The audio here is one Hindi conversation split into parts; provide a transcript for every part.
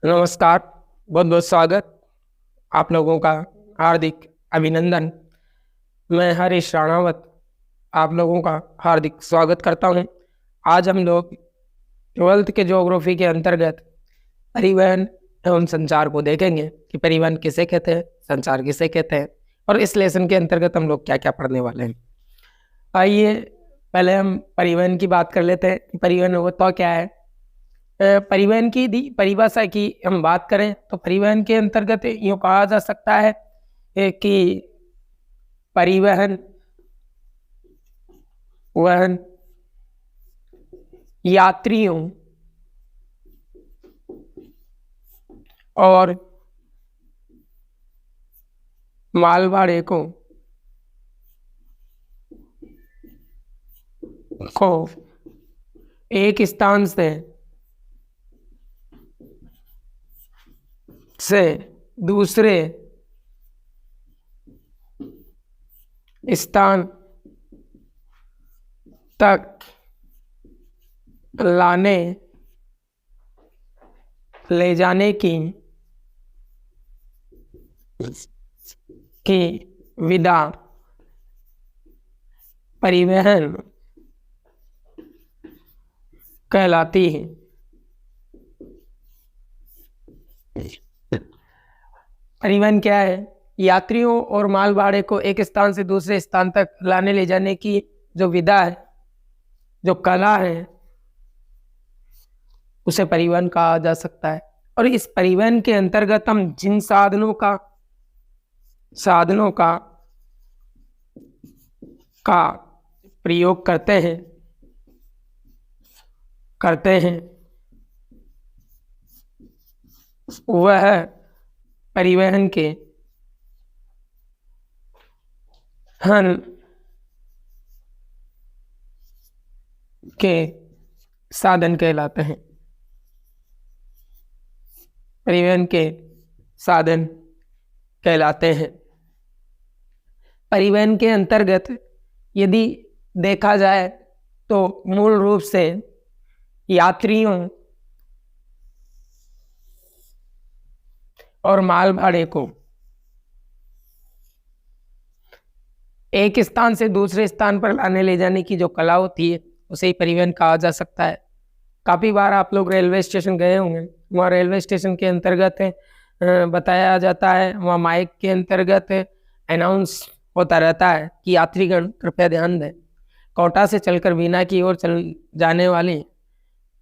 नमस्कार, बहुत बहुत स्वागत। आप लोगों का हार्दिक अभिनंदन। मैं हरीश राणावत आप लोगों का हार्दिक स्वागत करता हूं। आज हम लोग 12th के ज्योग्राफी के अंतर्गत परिवहन एवं संचार को देखेंगे कि परिवहन किसे कहते हैं, संचार किसे कहते हैं और इस लेसन के अंतर्गत हम लोग क्या क्या पढ़ने वाले हैं। आइए पहले हम परिवहन की बात कर लेते हैं। परिवहन होता क्या है। परिवहन की परिभाषा की हम बात करें तो परिवहन के अंतर्गत यूँ कहा जा सकता है कि परिवहन वहन यात्रियों और मालभाड़े को एक स्थान से दूसरे स्थान तक लाने ले जाने की विधा परिवहन कहलाती है। परिवहन क्या है? यात्रियों और माल भाड़े को एक स्थान से दूसरे स्थान तक लाने ले जाने की जो विधा है, जो कला है, उसे परिवहन कहा जा सकता है। और इस परिवहन के अंतर्गत हम जिन साधनों का प्रयोग करते हैं वह परिवहन के साधन कहलाते हैं। परिवहन के साधन कहलाते हैं। परिवहन के अंतर्गत यदि देखा जाए तो मूल रूप से यात्रियों और माल भाड़े को एक स्थान से दूसरे स्थान पर लाने ले जाने की जो कला होती है उसे ही परिवहन कहा जा सकता है। काफ़ी बार आप लोग रेलवे स्टेशन गए होंगे। वहाँ रेलवे स्टेशन के अंतर्गत बताया जाता है, वहाँ माइक के अंतर्गत अनाउंस होता रहता है कि यात्रीगण कृपया ध्यान दें, कोटा से चलकर बीना की ओर चल जाने वाली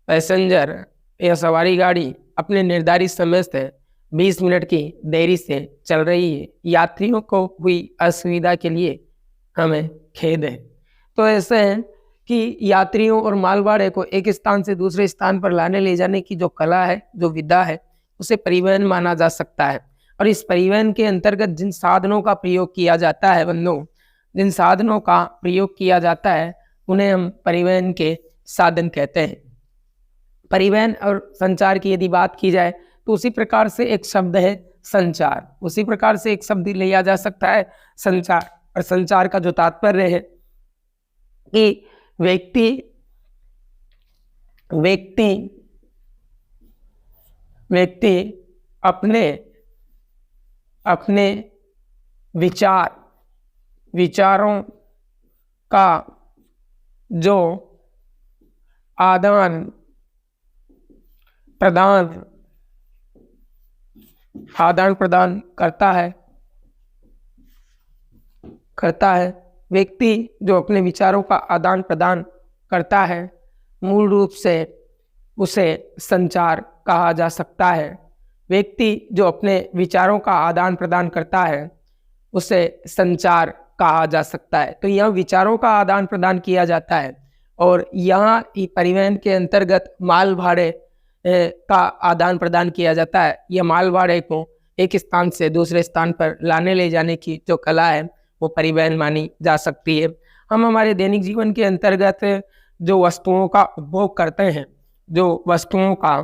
पैसेंजर या सवारी गाड़ी अपने निर्धारित समय से 20 मिनट की देरी से चल रही है। यात्रियों को हुई असुविधा के लिए हमें खेद है। तो ऐसे है कि यात्रियों और मालभाड़े को एक स्थान से दूसरे स्थान पर लाने ले जाने की जो कला है, जो विधा है, उसे परिवहन माना जा सकता है। और इस परिवहन के अंतर्गत जिन साधनों का प्रयोग किया जाता है जिन साधनों का प्रयोग किया जाता है उन्हें हम परिवहन के साधन कहते हैं। परिवहन और संचार की यदि बात की जाए तो उसी प्रकार से एक शब्द है संचार। उसी प्रकार से एक शब्द लिया जा सकता है संचार। और संचार का जो तात्पर्य है कि व्यक्ति अपने विचारों का जो आदान प्रदान करता है व्यक्ति जो अपने विचारों का आदान प्रदान करता है, मूल रूप से उसे संचार कहा जा सकता है। व्यक्ति जो अपने विचारों का आदान प्रदान करता है उसे संचार कहा जा सकता है। तो यह विचारों का आदान प्रदान किया जाता है और यहाँ परिवहन के अंतर्गत माल भाड़े का आदान प्रदान किया जाता है। यह माल भाड़े को एक स्थान से दूसरे स्थान पर लाने ले जाने की जो कला है वो परिवहन मानी जा सकती है। हम हमारे दैनिक जीवन के अंतर्गत जो वस्तुओं का उपभोग करते हैं, जो वस्तुओं का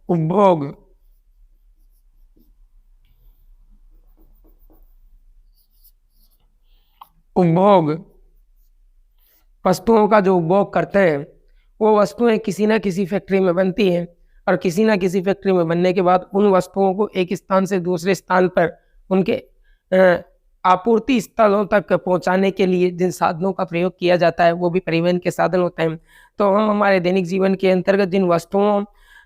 उपभोग उपभोग, वस्तुओं का जो उपभोग करते हैं, वो वस्तुएं किसी ना किसी फैक्ट्री में बनती हैं और किसी ना किसी फैक्ट्री में बनने के बाद उन वस्तुओं को एक स्थान से दूसरे स्थान पर उनके आपूर्ति स्थलों तक पहुंचाने के लिए जिन साधनों का प्रयोग किया जाता है वो भी परिवहन के साधन होते हैं। तो हम हमारे दैनिक जीवन के अंतर्गत जिन वस्तुओं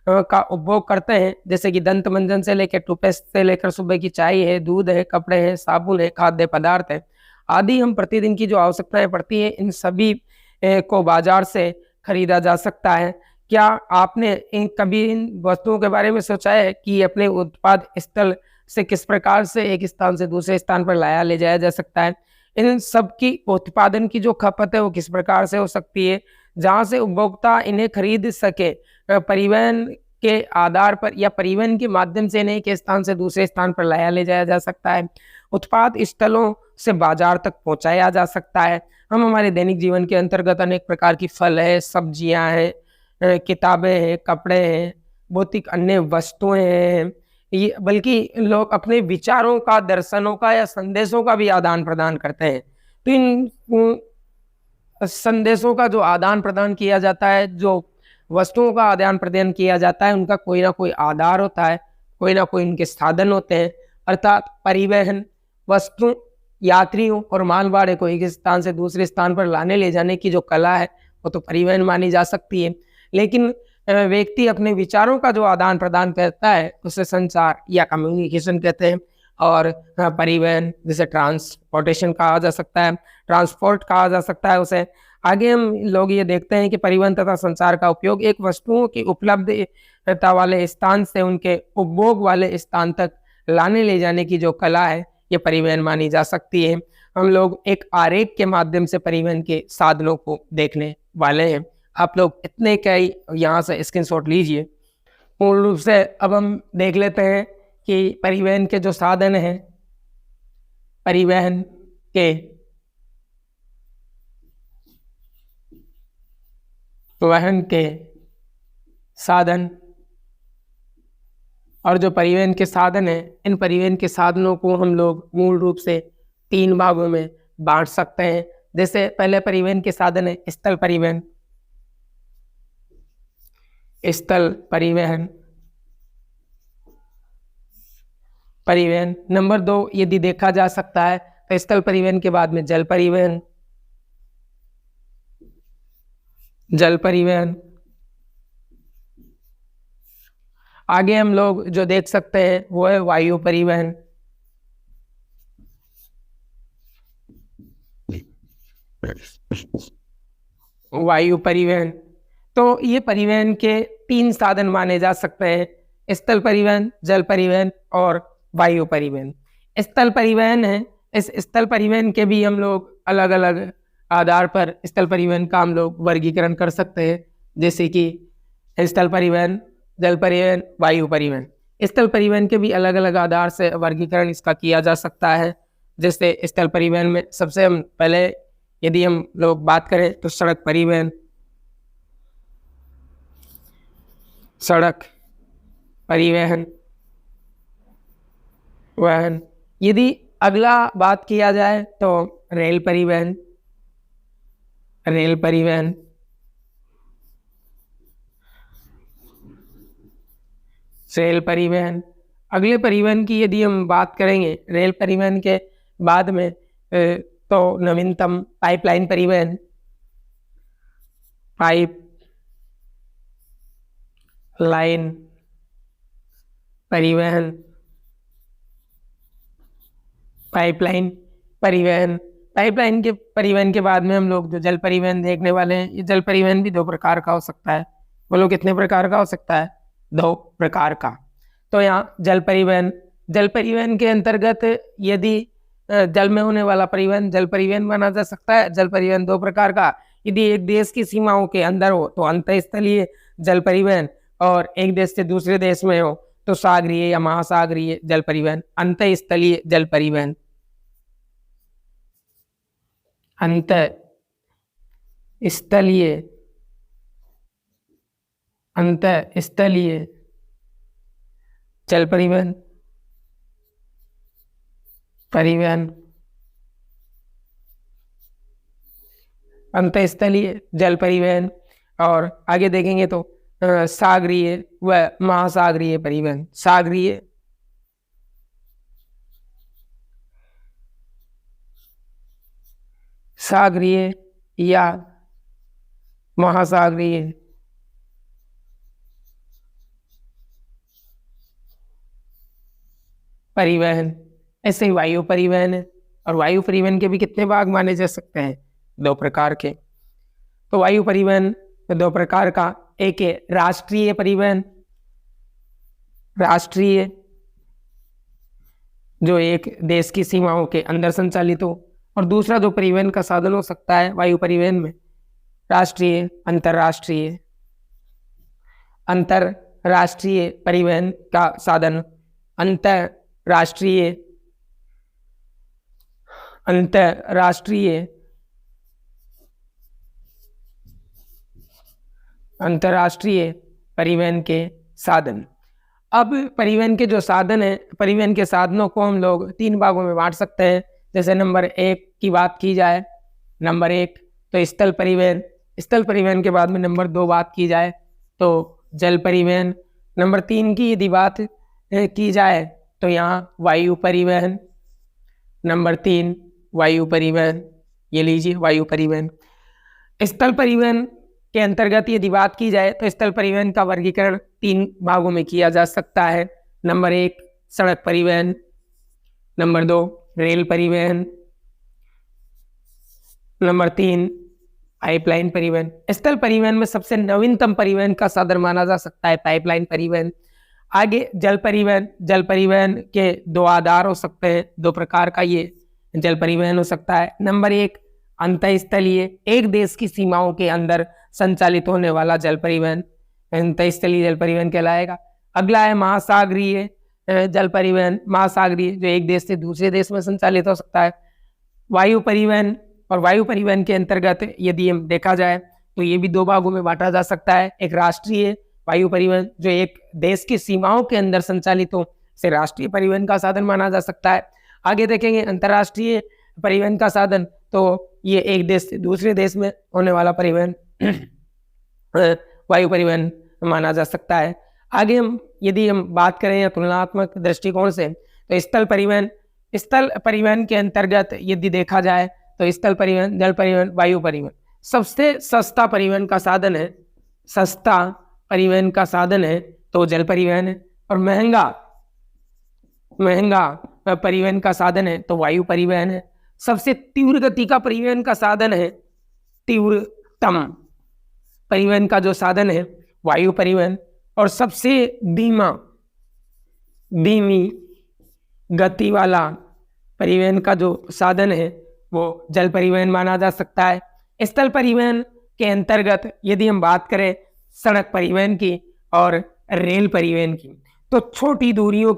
का उपभोग करते हैं, जैसे कि दंत मंजन से लेकर टूथपेस्ट से लेकर सुबह की चाय है, दूध है, कपड़े हैं, साबुन है, खाद्य पदार्थ है आदि, हम प्रतिदिन की जो आवश्यकताएं पड़ती है इन सभी को बाजार से खरीदा जा सकता है। क्या आपने कभी इन वस्तुओं के बारे में सोचा है कि अपने उत्पाद स्थल से किस प्रकार से एक स्थान से दूसरे स्थान पर लाया ले जाया जा सकता है? इन सब की उत्पादन की जो खपत है वो किस प्रकार से हो सकती है, जहां से उपभोक्ता इन्हें खरीद सके। परिवहन के आधार पर या परिवहन के माध्यम से इन्हें एक स्थान से दूसरे स्थान पर लाया ले जाया जा सकता है। उत्पाद स्थलों से बाजार तक पहुंचाया जा सकता है। हम हमारे दैनिक जीवन के अंतर्गत अनेक प्रकार की फल है, सब्जियां हैं, किताबें हैं, कपड़े हैं, भौतिक अन्य वस्तुएं हैं, ये बल्कि लोग अपने विचारों का, दर्शनों का या संदेशों का भी आदान प्रदान करते हैं। तो इन संदेशों का जो आदान प्रदान किया जाता है, जो वस्तुओं का आदान प्रदान किया जाता है, उनका कोई ना कोई आधार होता है, कोई ना कोई उनके साधन होते हैं। अर्थात परिवहन वस्तु, यात्रियों और मालवाड़े को एक स्थान से दूसरे स्थान पर लाने ले जाने की जो कला है वो तो परिवहन मानी जा सकती है। लेकिन व्यक्ति अपने विचारों का जो आदान प्रदान करता है उसे संचार या कम्युनिकेशन कहते हैं। और परिवहन जिसे ट्रांसपोर्टेशन कहा जा सकता है, ट्रांसपोर्ट कहा जा सकता है उसे। आगे हम लोग ये देखते हैं कि परिवहन तथा संचार का उपयोग एक वस्तुओं की उपलब्धता वाले स्थान से उनके उपभोग वाले स्थान तक लाने ले जाने की जो कला है ये परिवहन मानी जा सकती है। हम लोग एक आरेख के माध्यम से परिवहन के साधनों को देखने वाले हैं। आप लोग इतने कई यहाँ से स्क्रीनशॉट लीजिए। मूल रूप से अब हम देख लेते हैं कि परिवहन के जो साधन हैं, परिवहन के वहन के साधन और जो परिवहन के साधन है, इन परिवहन के साधनों को हम लोग मूल रूप से 3 भागों में बांट सकते हैं। जैसे पहले परिवहन के साधन है स्थल परिवहन, स्थल परिवहन। परिवहन नंबर 2 यदि देखा जा सकता है तो स्थल परिवहन के बाद में जल परिवहन, जल परिवहन। आगे हम लोग जो देख सकते हैं वो है वायु परिवहन, वायु परिवहन। तो ये परिवहन के 3 साधन माने जा सकते हैं, स्थल परिवहन, जल परिवहन और वायु परिवहन। स्थल परिवहन है, इस स्थल परिवहन के भी हम लोग अलग अलग आधार पर स्थल परिवहन का हम लोग वर्गीकरण कर सकते हैं, जैसे कि स्थल परिवहन, जल परिवहन, वायु परिवहन। स्थल परिवहन के भी अलग अलग आधार से वर्गीकरण इसका किया जा सकता है। जैसे स्थल परिवहन में सबसे हम पहले यदि हम लोग बात करें तो सड़क परिवहन, सड़क परिवहन वाहन। यदि अगला बात किया जाए तो रेल परिवहन, रेल परिवहन। रेल परिवहन, अगले परिवहन की यदि हम बात करेंगे रेल परिवहन के बाद में तो नवीनतम पाइपलाइन परिवहन, पाइप लाइन परिवहन, पाइपलाइन परिवहन। पाइपलाइन के परिवहन के बाद में हम लोग जो जल परिवहन देखने वाले हैं, ये जल परिवहन भी 2 प्रकार का हो सकता है। बोलो कितने प्रकार का हो सकता है? 2 प्रकार का। तो यहाँ जल परिवहन, जल परिवहन के अंतर्गत यदि जल में होने वाला परिवहन जल परिवहन माना जा सकता है। जल परिवहन 2 प्रकार का, यदि एक देश की सीमाओं के अंदर हो तो अंतःस्थलीय जल परिवहन, और एक देश से दूसरे देश में हो तो सागरीय या महासागरीय जल परिवहन। अंतःस्थलीय जल परिवहन, अंतःस्थलीय, अंतःस्थलीय जल परिवहन, परिवहन। अंतःस्थलीय जल परिवहन। और आगे देखेंगे तो सागरीय व महासागरीय परिवहन। सागरीय सागरीय या महासागरीय परिवहन। ऐसे ही वायु परिवहन है। और वायु परिवहन के भी कितने भाग माने जा सकते हैं? 2 प्रकार के। तो वायु परिवहन 2 प्रकार का, एक है राष्ट्रीय परिवहन, राष्ट्रीय जो एक देश की सीमाओं के अंदर संचालित हो, और दूसरा जो परिवहन का साधन हो सकता है वायु परिवहन में, राष्ट्रीय, अंतरराष्ट्रीय। अंतरराष्ट्रीय परिवहन का साधन, अंतरराष्ट्रीय अंतरराष्ट्रीय परिवहन के साधन। अब परिवहन के जो साधन है, परिवहन के साधनों को हम लोग 3 भागों में बांट सकते हैं। जैसे नंबर 1 की बात की जाए, नंबर 1 तो स्थल परिवहन। स्थल परिवहन के बाद में नंबर 2 बात की जाए तो जल परिवहन। नंबर 3 की यदि बात की जाए तो यहाँ वायु परिवहन। नंबर 3 वायु परिवहन, ये लीजिए वायु परिवहन। स्थल परिवहन के अंतर्गत यदि बात की जाए तो स्थल परिवहन का वर्गीकरण 3 भागों में किया जा सकता है। नंबर 1 सड़क परिवहन, नंबर 2 रेल परिवहन, नंबर 3 पाइपलाइन परिवहन। स्थल परिवहन में सबसे नवीनतम परिवहन का साधन माना जा सकता है पाइपलाइन परिवहन। आगे जल परिवहन। जल परिवहन के 2 आधार हो सकते हैं, 2 प्रकार का ये जल परिवहन हो सकता है। नंबर 1 अंतःस्थलीय, एक देश की सीमाओं के अंदर संचालित होने वाला जल परिवहन अंतःस्थलीय जल परिवहन कहलाएगा। अगला है महासागरीय जल परिवहन। महासागरीय जो एक देश से दूसरे देश में संचालित हो सकता है। वायु परिवहन, और वायु परिवहन के अंतर्गत यदि हम देखा जाए तो ये भी 2 भागों में बांटा जा सकता है। एक राष्ट्रीय वायु परिवहन जो एक देश की सीमाओं के अंदर संचालित हो, इसे राष्ट्रीय परिवहन का साधन माना जा सकता है। आगे देखेंगे अंतर्राष्ट्रीय परिवहन का साधन, तो ये एक देश से दूसरे देश में होने वाला परिवहन वायु परिवहन माना जा सकता है। आगे हम यदि हम बात करें तुलनात्मक दृष्टिकोण से तो स्थल परिवहन। स्थल परिवहन के अंतर्गत यदि देखा जाए तो स्थल परिवहन, जल परिवहन, वायु परिवहन सबसे सस्ता परिवहन का साधन है। सस्ता परिवहन का साधन है तो जल परिवहन है। और महंगा परिवहन का साधन है तो वायु परिवहन है। सबसे तीव्र गति का परिवहन का साधन है, तीव्रतम परिवहन का जो साधन है वायु परिवहन। और सबसे धीमी गति वाला परिवहन का जो साधन है वो जल परिवहन माना जा सकता है। स्थल परिवहन के अंतर्गत यदि हम बात करें सड़क परिवहन की और रेल परिवहन की, तो छोटी दूरियों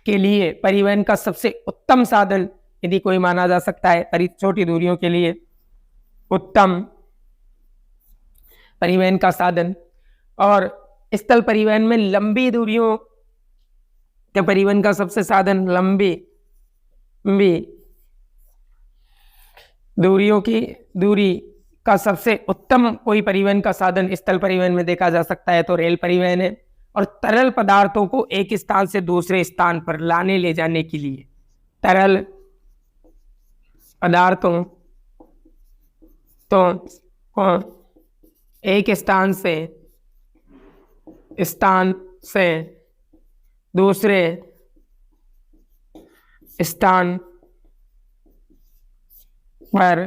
के लिए परिवहन का सबसे उत्तम साधन यदि कोई माना जा सकता है, छोटी दूरियों के लिए उत्तम परिवहन का साधन। और स्थल परिवहन में लंबी दूरियों के परिवहन का सबसे साधन, लंबी दूरी का सबसे उत्तम कोई परिवहन का साधन स्थल परिवहन में देखा जा सकता है तो रेल परिवहन है। और तरल पदार्थों को एक स्थान से दूसरे स्थान पर लाने ले जाने के लिए, तरल पदार्थों को एक स्थान से दूसरे स्थान पर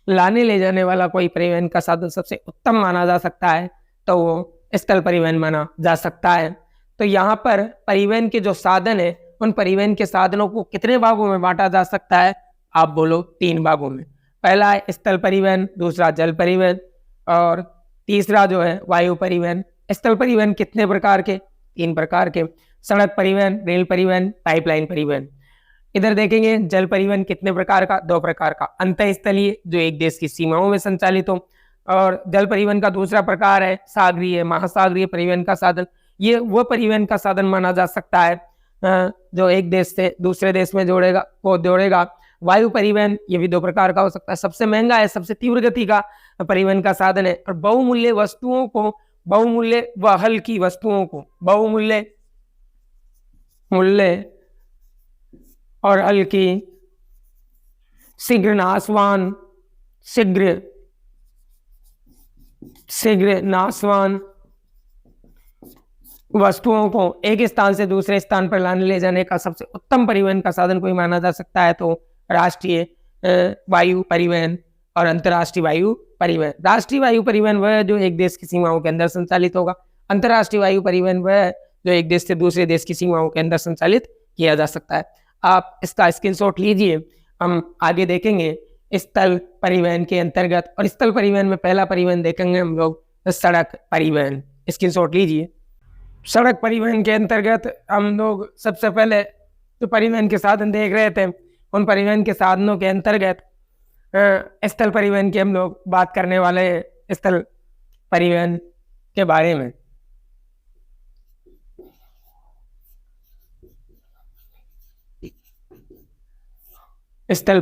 लाने ले जाने वाला कोई परिवहन का साधन सबसे उत्तम माना जा सकता है तो वो स्थल परिवहन माना जा सकता है। तो यहाँ पर परिवहन के जो साधन है उन परिवहन के साधनों को कितने भागों में बांटा जा सकता है? आप बोलो 3 भागों में। पहला है स्थल परिवहन, दूसरा जल परिवहन और तीसरा जो है वायु परिवहन। स्थल परिवहन कितने प्रकार के? 3 प्रकार के, सड़क परिवहन, रेल परिवहन, पाइपलाइन परिवहन। इधर देखेंगे जल परिवहन कितने प्रकार का? 2 प्रकार का, अंतःस्थलीय जो एक देश की सीमाओं में संचालित हो, और जल परिवहन का दूसरा प्रकार है सागरीय महासागरीय परिवहन का साधन। ये वो परिवहन का साधन माना जा सकता है जो एक देश से दूसरे देश में जोड़ेगा। वायु परिवहन ये भी दो प्रकार का हो सकता है। सबसे महंगा है, सबसे तीव्र गति का परिवहन का साधन है। और बहुमूल्य व हल्की वस्तुओं को, बहुमूल्य और हल्की, शीघ्र नाशवान वस्तुओं को एक स्थान से दूसरे स्थान पर लाने ले जाने का सबसे उत्तम परिवहन का साधन कोई माना जा सकता है तो राष्ट्रीय वायु परिवहन और अंतर्राष्ट्रीय वायु परिवहन। राष्ट्रीय वायु परिवहन वह है जो एक देश की सीमाओं के अंदर संचालित होगा। अंतर्राष्ट्रीय वायु परिवहन वह है जो एक देश से दूसरे देश की सीमाओं के अंदर संचालित किया जा सकता है। आप इसका स्क्रीनशॉट लीजिए, हम आगे देखेंगे स्थल परिवहन के अंतर्गत। और स्थल परिवहन में पहला परिवहन देखेंगे हम लोग सड़क परिवहन। स्क्रीनशॉट लीजिए। सड़क परिवहन के अंतर्गत हम लोग सबसे पहले जो परिवहन के साधन देख रहे थे, उन परिवहन के साधनों के अंतर्गत स्थल परिवहन की हम लोग बात करने वाले हैं। स्थल परिवहन के बारे में स्थल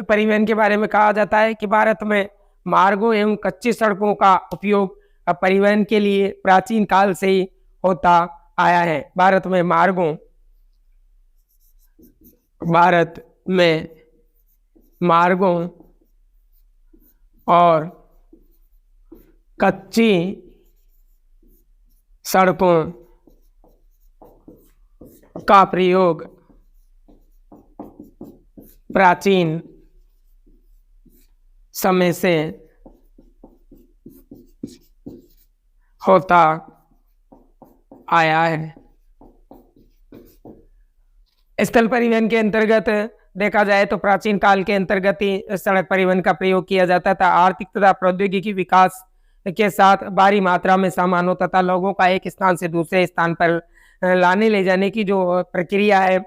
परिवहन के बारे में कहा जाता है कि भारत में मार्गों एवं कच्ची सड़कों का उपयोग परिवहन के लिए प्राचीन काल से ही होता आया है। भारत में मार्गों और कच्ची सड़कों का प्रयोग प्राचीन समय से होता आया है। स्थल परिवहन के अंतर्गत देखा जाए तो प्राचीन काल के अंतर्गत ही सड़क परिवहन का प्रयोग किया जाता था। आर्थिक तथा प्रौद्योगिकी विकास के साथ भारी मात्रा में सामानों तथा लोगों का एक स्थान से दूसरे स्थान पर लाने ले जाने की जो प्रक्रिया है,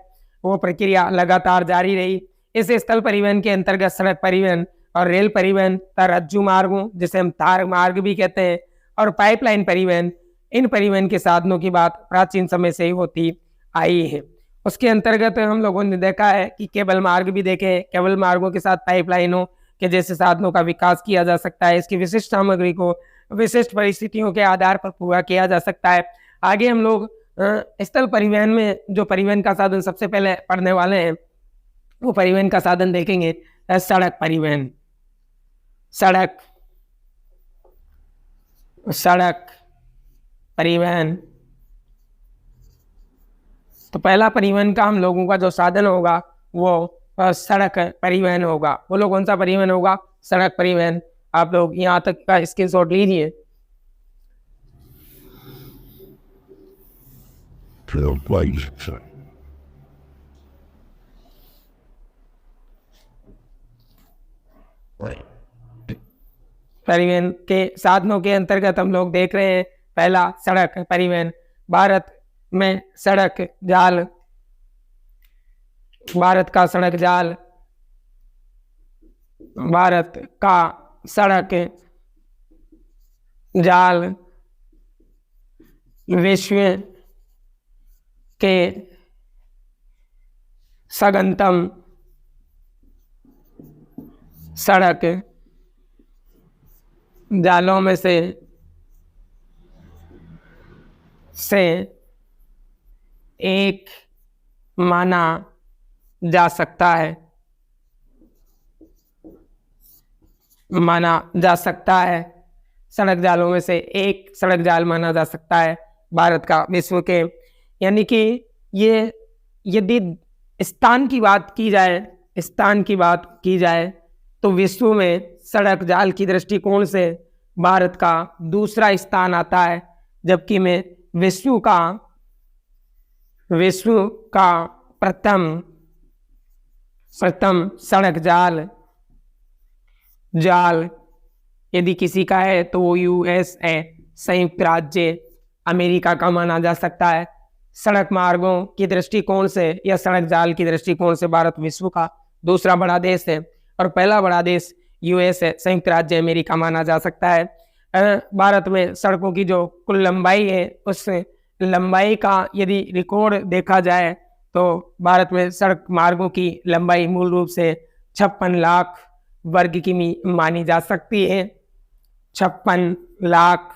वो प्रक्रिया लगातार जारी रही। इस स्थल परिवहन के अंतर्गत सड़क परिवहन और रेल परिवहन तथा रज्जू मार्गों, जिसे हम तार मार्ग भी कहते हैं, और पाइपलाइन परिवहन, इन परिवहन के साधनों की बात प्राचीन समय से ही होती आई है। उसके अंतर्गत हम लोगों ने देखा है कि केबल मार्ग भी देखे। केबल मार्गों के साथ पाइपलाइनों के जैसे साधनों का विकास किया जा सकता है। इसकी विशिष्ट सामग्री को विशिष्ट परिस्थितियों के आधार पर पूरा किया जा सकता है। आगे हम लोग स्थल परिवहन में जो परिवहन का साधन सबसे पहले पढ़ने वाले हैं, वो परिवहन का साधन देखेंगे सड़क परिवहन। सड़क परिवहन, तो पहला परिवहन का हम लोगों का जो साधन होगा वो सड़क परिवहन होगा। वो लोग कौन सा परिवहन होगा? सड़क परिवहन। आप लोग यहाँ तक का स्क्रीनशॉट लीजिए। परिवहन के साधनों के अंतर्गत हम लोग देख रहे हैं पहला सड़क परिवहन। भारत का सड़क जाल विश्व के सघनतम सड़क जालों में से एक माना जा सकता है। सड़क जालों में से एक सड़क जाल माना जा सकता है भारत का विश्व के। यानी कि ये यदि स्थान की बात की जाए तो विश्व में सड़क जाल की दृष्टिकोण से भारत का दूसरा स्थान आता है, जबकि में विश्व का प्रथम सड़क जाल यदि किसी का है तो वो USA संयुक्त राज्य अमेरिका का माना जा सकता है। सड़क मार्गों की दृष्टिकोण से या सड़क जाल की दृष्टिकोण से भारत विश्व का दूसरा बड़ा देश है और पहला बड़ा देश USA संयुक्त राज्य अमेरिका माना जा सकता है। भारत में सड़कों की जो कुल लंबाई है उस लंबाई का यदि रिकॉर्ड देखा जाए तो भारत में सड़क मार्गों की लंबाई मूल रूप से 56 लाख वर्ग किमी मानी जा सकती है। 56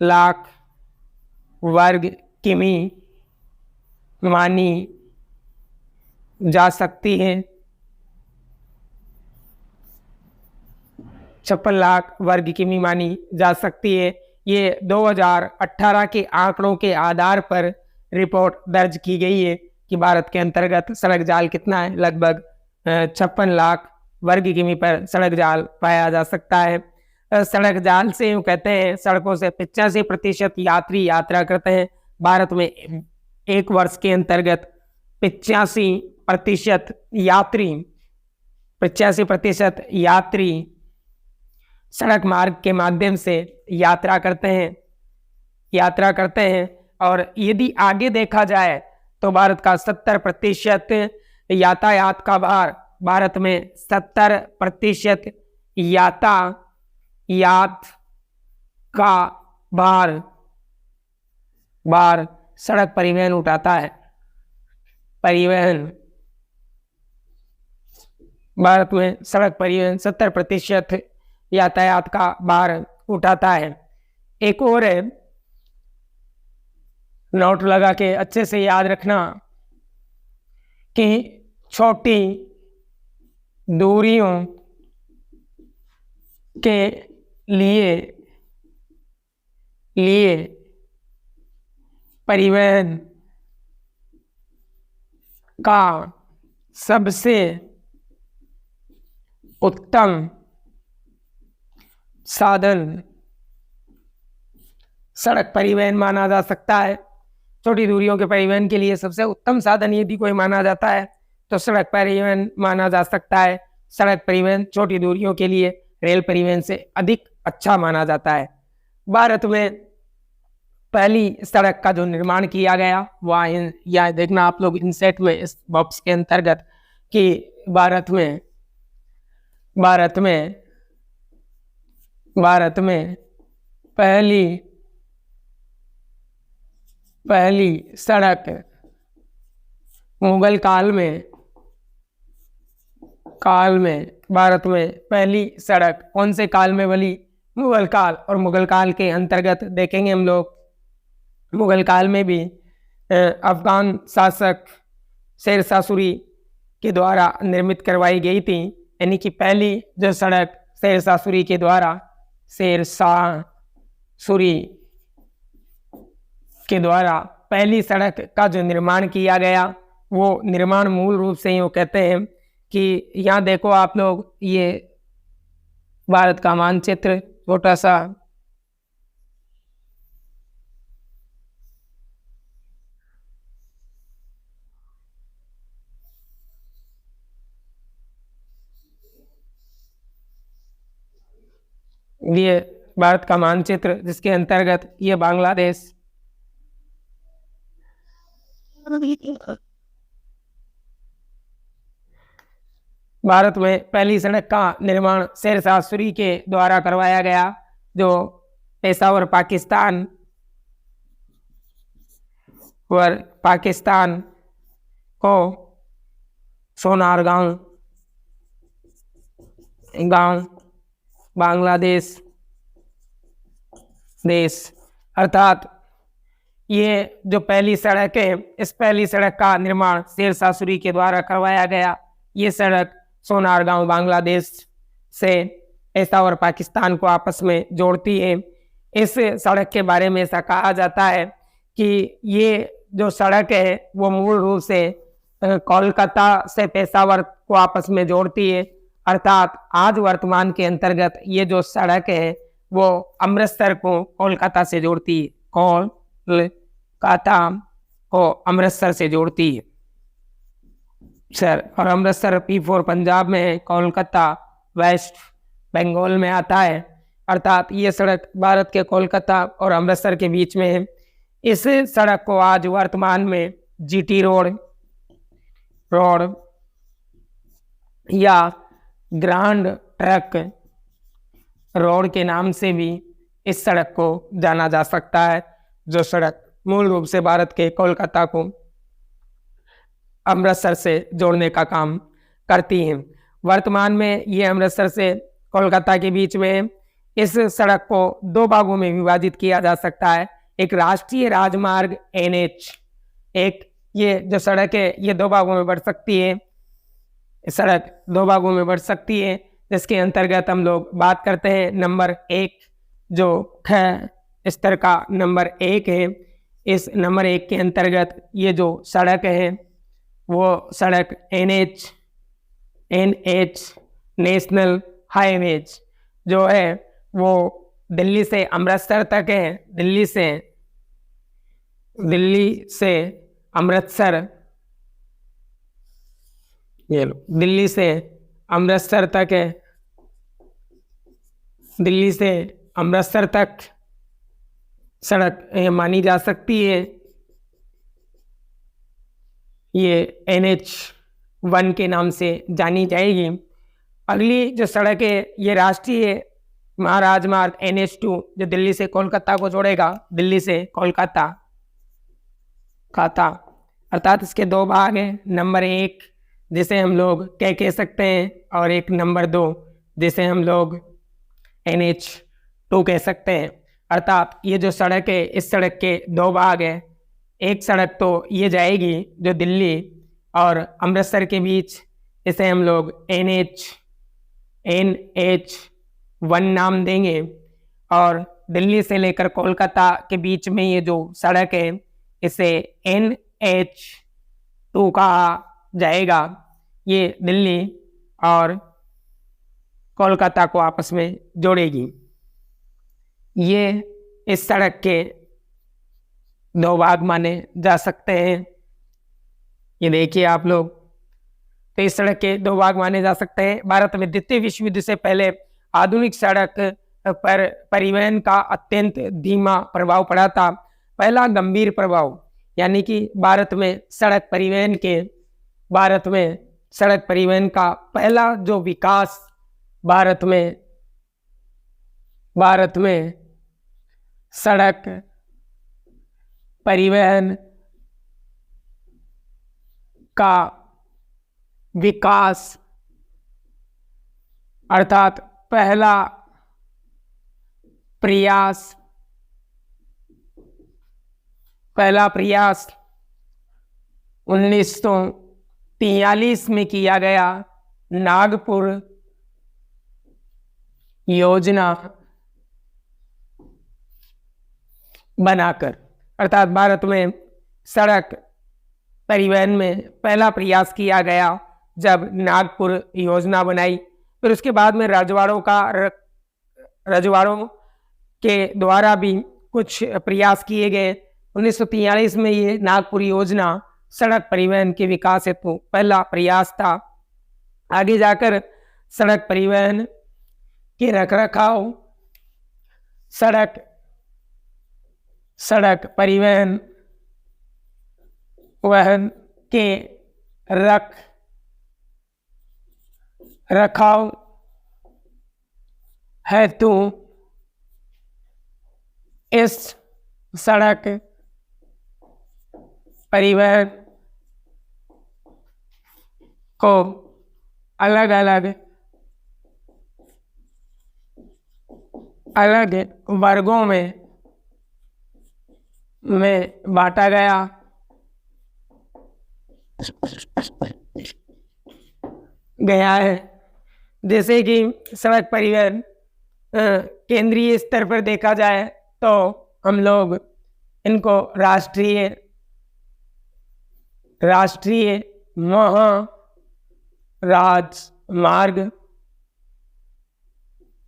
लाख वर्ग किमी मानी जा सकती है। 56 लाख वर्ग किमी मानी जा सकती है। ये 2018 के आंकड़ों के आधार पर रिपोर्ट दर्ज की गई है कि भारत के अंतर्गत सड़क जाल कितना है, लगभग 56 लाख वर्ग किमी पर सड़क जाल पाया जा सकता है। सड़क जाल से यूँ कहते हैं सड़कों से 85% यात्री यात्रा करते हैं। भारत में एक वर्ष के अंतर्गत 85% यात्री सड़क मार्ग के माध्यम से यात्रा करते हैं। और यदि आगे देखा जाए तो भारत का 70% यातायात का भार, भारत में 70% यातायात का भार सड़क परिवहन उठाता है। भारत में सड़क परिवहन 70% यातायात का भार उठाता है। एक और है, नोट लगा के अच्छे से याद रखना कि छोटी दूरियों के लिए परिवहन का सबसे उत्तम साधन सड़क परिवहन माना जा सकता है। छोटी दूरियों के परिवहन के लिए सबसे उत्तम साधन यदि कोई माना जाता है तो सड़क परिवहन माना जा सकता है। सड़क परिवहन छोटी दूरियों के लिए रेल परिवहन से अधिक अच्छा माना जाता है। भारत में पहली सड़क का जो निर्माण किया गया वह यह देखना आप लोग इनसेट में इस बॉक्स के अंतर्गत कि भारत में पहली सड़क मुगल काल में भारत में पहली सड़क कौन से काल में बनी? मुगल काल। और मुगल काल के अंतर्गत देखेंगे हम लोग मुगल काल में भी अफगान शासक शेरशाह सूरी के द्वारा निर्मित करवाई गई थी। यानी कि पहली जो सड़क शेरशाह सूरी के द्वारा पहली सड़क का जो निर्माण किया गया वो निर्माण मूल रूप से यूँ कहते हैं कि यहाँ देखो आप लोग, ये भारत का मानचित्र छोटा सा, ये भारत का मानचित्र जिसके अंतर्गत ये बांग्लादेश भारत में पहली सड़क का निर्माण शेरशाह सूरी के द्वारा करवाया गया, जो पेशावर पाकिस्तान को सोनारगांव गांव बांग्लादेश अर्थात ये जो पहली सड़क है, इस पहली सड़क का निर्माण शेरशाह सूरी के द्वारा करवाया गया। ये सड़क सोनारगांव बांग्लादेश से पेशावर पाकिस्तान को आपस में जोड़ती है। इस सड़क के बारे में ऐसा कहा जाता है कि ये जो सड़क है वो मूल रूप से कोलकाता से पेशावर को आपस में जोड़ती है। अर्थात आज वर्तमान के अंतर्गत ये जो सड़क है वो अमृतसर को कोलकाता से जोड़ती है, कोलकाता को अमृतसर से जोड़ती है सर। और अमृतसर P4 पंजाब में है, कोलकाता वेस्ट बंगाल में आता है। अर्थात ये सड़क भारत के कोलकाता और अमृतसर के बीच में है। इस सड़क को आज वर्तमान में GT रोड या ग्रांड ट्रक रोड के नाम से भी इस सड़क को जाना जा सकता है, जो सड़क मूल रूप से भारत के कोलकाता को अमृतसर से जोड़ने का काम करती है। वर्तमान में ये अमृतसर से कोलकाता के बीच में इस सड़क को दो भागों में विभाजित किया जा सकता है। एक राष्ट्रीय राजमार्ग NH, एक ये जो सड़क है ये दो भागों में बढ़ सकती है, सड़क दो भागों में बढ़ सकती है, जिसके अंतर्गत हम लोग बात करते हैं नंबर 1, जो स्तर का नंबर 1 है। इस नंबर 1 के अंतर्गत ये जो सड़क है वो सड़क NH नेशनल हाईवेज जो है वो दिल्ली से अमृतसर तक है। दिल्ली से अमृतसर, ये लो, दिल्ली से अमृतसर तक है। दिल्ली से अमृतसर तक सड़क मानी जा सकती है। ये NH1 के नाम से जानी जाएगी। अगली जो सड़क है ये राष्ट्रीय महाराजमार्ग NH2 जो दिल्ली से कोलकाता को जोड़ेगा। दिल्ली से कोलकाता अर्थात इसके दो भाग हैं, नंबर 1 जिसे हम लोग कह सकते हैं और एक नंबर 2 जिसे हम लोग NH2 कह सकते हैं। अर्थात ये जो सड़क है इस सड़क के दो भाग हैं। एक सड़क तो ये जाएगी जो दिल्ली और अमृतसर के बीच, इसे हम लोग NH1 नाम देंगे। और दिल्ली से लेकर कोलकाता के बीच में ये जो सड़क है इसे NH2 कहा जाएगा। ये दिल्ली और कोलकाता को आपस में जोड़ेगी। ये इस सड़क के दो भाग माने जा सकते हैं। ये देखिए आप लोग, तो इस सड़क के दो भाग माने जा सकते हैं। भारत में द्वितीय विश्व युद्ध से पहले आधुनिक सड़क पर परिवहन का अत्यंत धीमा प्रभाव पड़ा था। पहला गंभीर प्रभाव यानी कि भारत में सड़क परिवहन का पहला जो विकास भारत में सड़क परिवहन का विकास अर्थात पहला प्रयास 1943 में किया गया, नागपुर योजना बनाकर। अर्थात भारत में सड़क परिवहन में पहला प्रयास किया गया जब नागपुर योजना बनाई। फिर उसके बाद में रजवाड़ों के द्वारा भी कुछ प्रयास किए गए। 1943 में ये नागपुर योजना सड़क परिवहन के विकास हेतु पहला प्रयास था। आगे जाकर सड़क परिवहन के रखरखाव, सड़क परिवहन वहन के रखाव हेतु इस सड़क परिवहन को अलग अलग वर्गों में बांटा गया है। जैसे कि सड़क परिवहन केंद्रीय स्तर पर देखा जाए तो हम लोग इनको राष्ट्रीय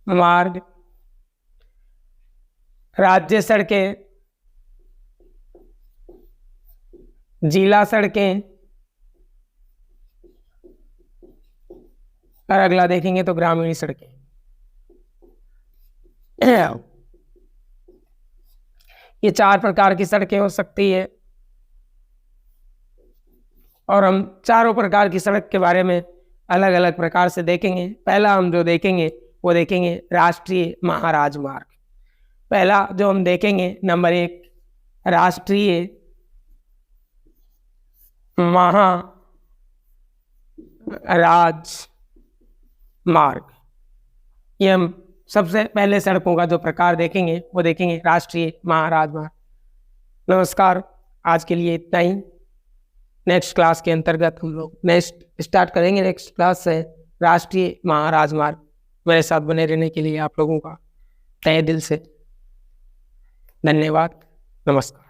मार्ग, राज्य सड़कें, जिला सड़कें, और अगला देखेंगे तो ग्रामीण सड़कें। ये 4 प्रकार की सड़कें हो सकती है और हम चारों प्रकार की सड़क के बारे में अलग अलग प्रकार से देखेंगे। पहला हम जो देखेंगे वो देखेंगे राष्ट्रीय महाराजमार्ग। पहला जो हम देखेंगे, नंबर 1 राष्ट्रीय महाराजमार्ग। ये हम सबसे पहले सड़कों का जो प्रकार देखेंगे वो देखेंगे राष्ट्रीय महाराजमार्ग। नमस्कार, आज के लिए इतना ही। नेक्स्ट क्लास के अंतर्गत हम लोग नेक्स्ट स्टार्ट करेंगे, नेक्स्ट क्लास से राष्ट्रीय महाराजमार्ग। मेरे साथ बने रहने के लिए आप लोगों का तहे दिल से धन्यवाद। नमस्कार।